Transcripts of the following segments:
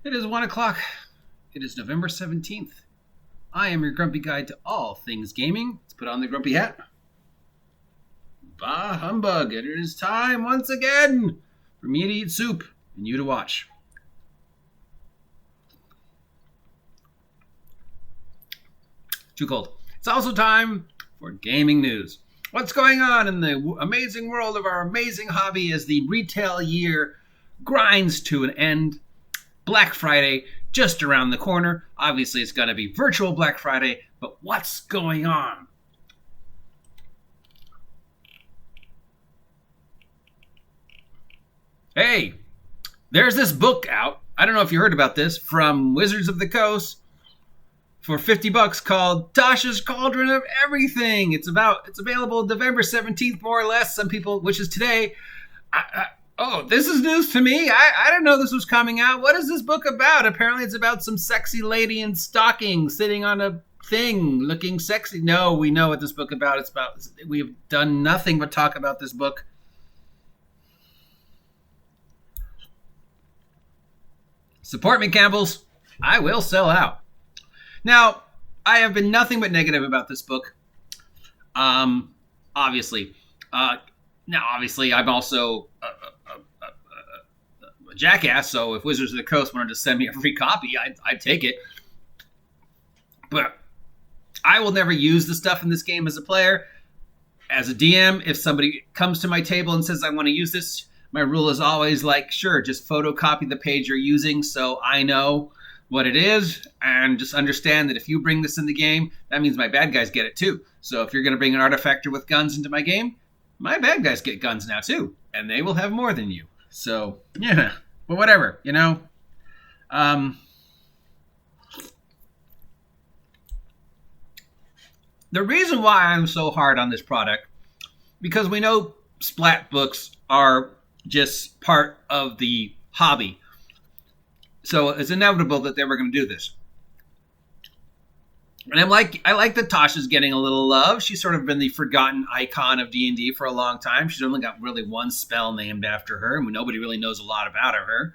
It is 1 o'clock. It is November 17th. I am your grumpy guide to all things gaming. Let's put on the grumpy hat. Bah humbug. It is time once again for me to eat soup and you to watch. Too cold. It's also time for gaming news. What's going on in the amazing world of our amazing hobby as the retail year grinds to an end? Black Friday just around the corner. Obviously, it's going to be virtual Black Friday, but what's going on? Hey, there's this book out. I don't know if you heard about this, from Wizards of the Coast for $50 called Tasha's Cauldron of Everything. It's available November 17th, more or less. Some people, which is today. Oh, this is news to me. I didn't know this was coming out. What is this book about? Apparently it's about some sexy lady in stockings sitting on a thing looking sexy. No, we know what this book about. It's about, we've done nothing but talk about this book. Support me, Campbells. I will sell out. Now, I have been nothing but negative about this book. Obviously. Now, obviously, I'm also a jackass, so if Wizards of the Coast wanted to send me a free copy, I'd take it. But I will never use the stuff in this game as a player. As a DM, if somebody comes to my table and says, I want to use this, my rule is always like, sure, just photocopy the page you're using so I know what it is, and just understand that if you bring this in the game, that means my bad guys get it too. So if you're going to bring an artifactor with guns into my game, my bad guys get guns now too, and they will have more than you. So, yeah, but whatever, you know. The reason why I'm so hard on this product, because we know splat books are just part of the hobby. So it's inevitable that they were going to do this. And I like that Tasha's getting a little love. She's sort of been the forgotten icon of D&D for a long time. She's only got really one spell named after her, and nobody really knows a lot about her.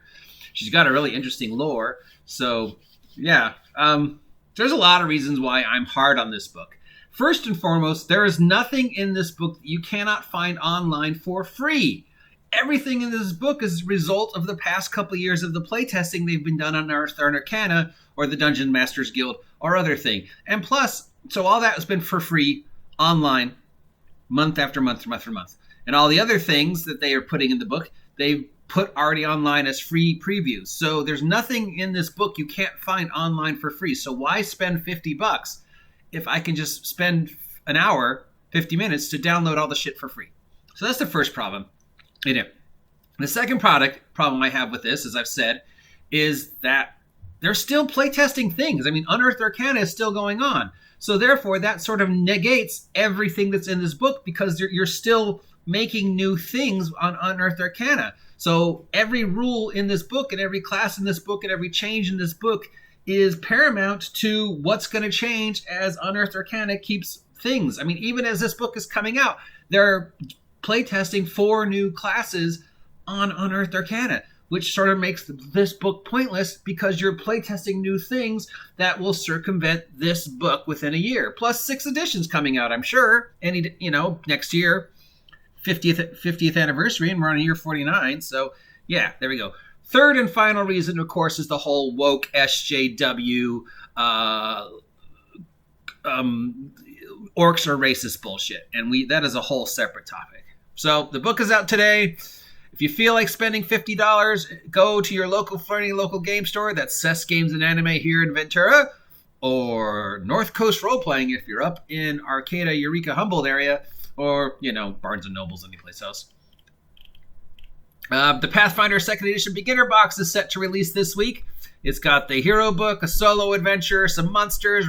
She's got a really interesting lore. So, yeah. There's a lot of reasons why I'm hard on this book. First and foremost, there is nothing in this book that you cannot find online for free. Everything in this book is a result of the past couple of years of the playtesting they've been done on Earth or Arcana or the Dungeon Masters Guild or other thing. And plus, so all that has been for free online month after month after month after month. And all the other things that they are putting in the book, they've put already online as free previews. So there's nothing in this book you can't find online for free. So why spend $50 if I can just spend an hour, 50 minutes to download all the shit for free? So that's the first problem. The second problem I have with this, as I've said, is that they're still playtesting things. I mean, Unearthed Arcana is still going on. So therefore, that sort of negates everything that's in this book because you're still making new things on Unearthed Arcana. So every rule in this book and every class in this book and every change in this book is paramount to what's going to change as Unearthed Arcana keeps things. I mean, even as this book is coming out, they're playtesting 4 new classes on Unearthed Arcana, which sort of makes this book pointless because you're playtesting new things that will circumvent this book within a year. Plus 6 editions coming out, I'm sure. Next year, 50th anniversary, and we're on year 49. So, yeah, there we go. Third and final reason, of course, is the whole woke SJW orcs are racist bullshit. And that is a whole separate topic. So the book is out today. If you feel like spending $50, go to your local game store. That's Cess Games and Anime here in Ventura, or North Coast Role Playing if you're up in Arcata, Eureka, Humboldt area, or, Barnes & Noble's, anyplace else. The Pathfinder 2nd Edition Beginner Box is set to release this week. It's got the hero book, a solo adventure, some monsters,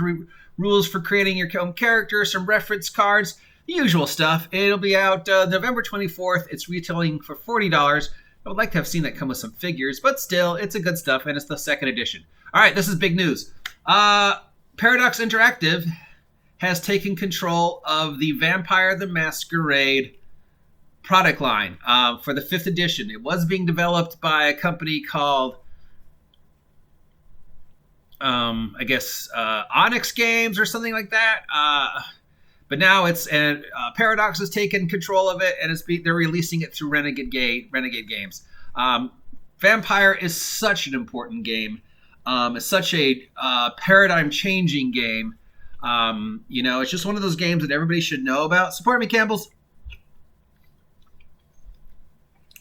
rules for creating your own character, some reference cards, the usual stuff. It'll be out November 24th. It's retailing for $40. I would like to have seen that come with some figures, but still, it's a good stuff, and it's the 2nd edition. All right, this is big news. Paradox Interactive has taken control of the Vampire the Masquerade product line for the 5th edition. It was being developed by a company called I guess Onyx Games or something like that. But now it's Paradox has taken control of it, and they're releasing it through Renegade Games. Vampire is such an important game. It's such a paradigm-changing game. It's just one of those games that everybody should know about. Support me, Campbells.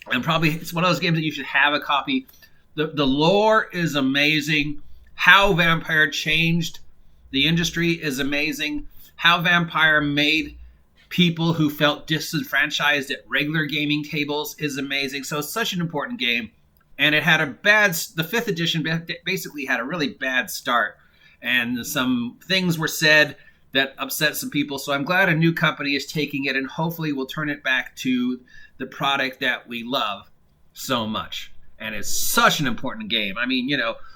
And probably it's one of those games that you should have a copy. The lore is amazing. How Vampire changed the industry is amazing. How Vampire made people who felt disenfranchised at regular gaming tables is amazing. So it's such an important game. And it had the 5th edition basically had a really bad start. And some things were said that upset some people. So I'm glad a new company is taking it and hopefully will turn it back to the product that we love so much. And it's such an important game. I mean,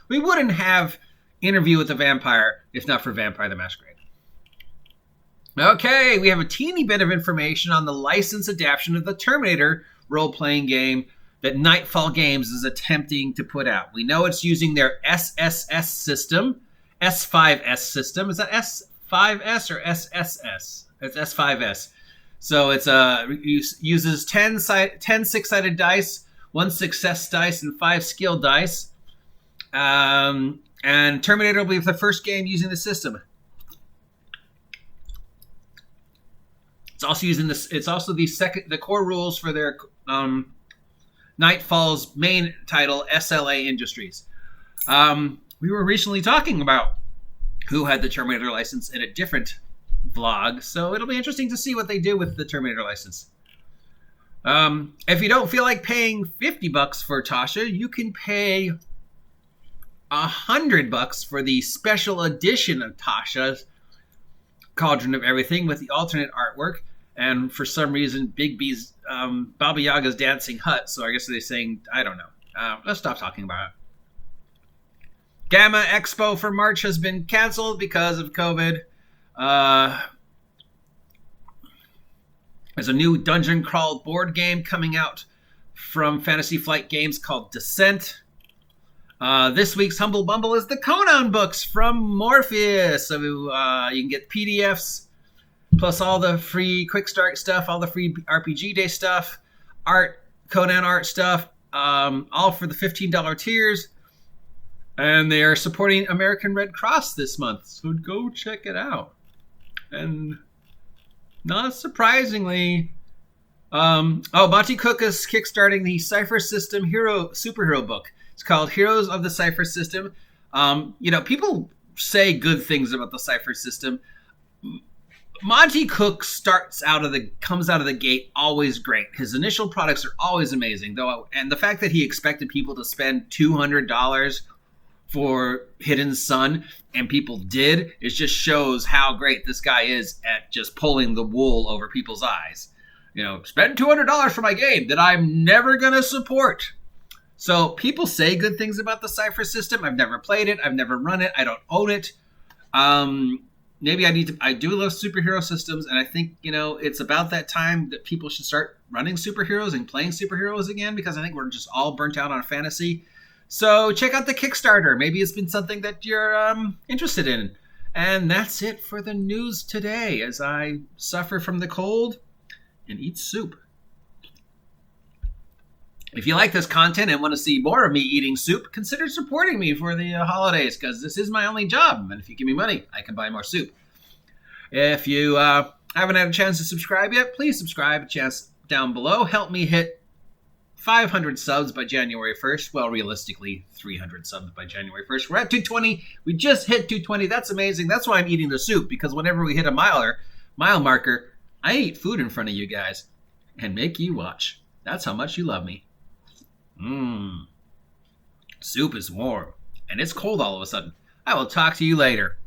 we wouldn't have Interview with the Vampire if not for Vampire the Masquerade. Okay, we have a teeny bit of information on the licensed adaptation of the Terminator role-playing game that Nightfall Games is attempting to put out. We know it's using their SSS system, S5S system. Is that S5S or SSS? It's S5S. So it uses 10 six-sided dice, 1 success dice, and 5 skill dice. And Terminator will be the first game using the system. It's also using this. It's also the core rules for their Nightfall's main title, SLA Industries. We were recently talking about who had the Terminator license in a different vlog, so it'll be interesting to see what they do with the Terminator license. If you don't feel like paying $50 for Tasha, you can pay $100 for the special edition of Tasha's Cauldron of Everything with the alternate artwork. And for some reason, Big B's Baba Yaga's Dancing Hut. So I guess they're saying, I don't know. Let's stop talking about it. Gamma Expo for March has been canceled because of COVID. There's a new dungeon crawl board game coming out from Fantasy Flight Games called Descent. This week's Humble Bumble is the Conan books from Morpheus. So you can get PDFs, plus all the free Quick Start stuff, all the free RPG Day stuff, Conan art stuff, all for the $15 tiers. And they are supporting American Red Cross this month, so go check it out. And not surprisingly, Monty Cook is kickstarting the Cypher System superhero book. It's called Heroes of the Cypher System. People say good things about the Cypher System. Monty Cook comes out of the gate always great. His initial products are always amazing, though, and the fact that he expected people to spend $200 for Hidden Sun, and people did, it just shows how great this guy is at just pulling the wool over people's eyes. Spend $200 for my game that I'm never going to support. So people say good things about the Cypher System. I've never played it. I've never run it. I don't own it. Maybe I do love superhero systems, and I think, it's about that time that people should start running superheroes and playing superheroes again, because I think we're just all burnt out on fantasy. So check out the Kickstarter. Maybe it's been something that you're interested in. And that's it for the news today as I suffer from the cold and eat soup. If you like this content and want to see more of me eating soup, consider supporting me for the holidays, because this is my only job. And if you give me money, I can buy more soup. If you haven't had a chance to subscribe yet, please subscribe. Chance down below. Help me hit 500 subs by January 1st. Well, realistically, 300 subs by January 1st. We're at 220. We just hit 220. That's amazing. That's why I'm eating the soup, because whenever we hit a mile marker, I eat food in front of you guys and make you watch. That's how much you love me. Soup is warm, and it's cold all of a sudden. I will talk to you later.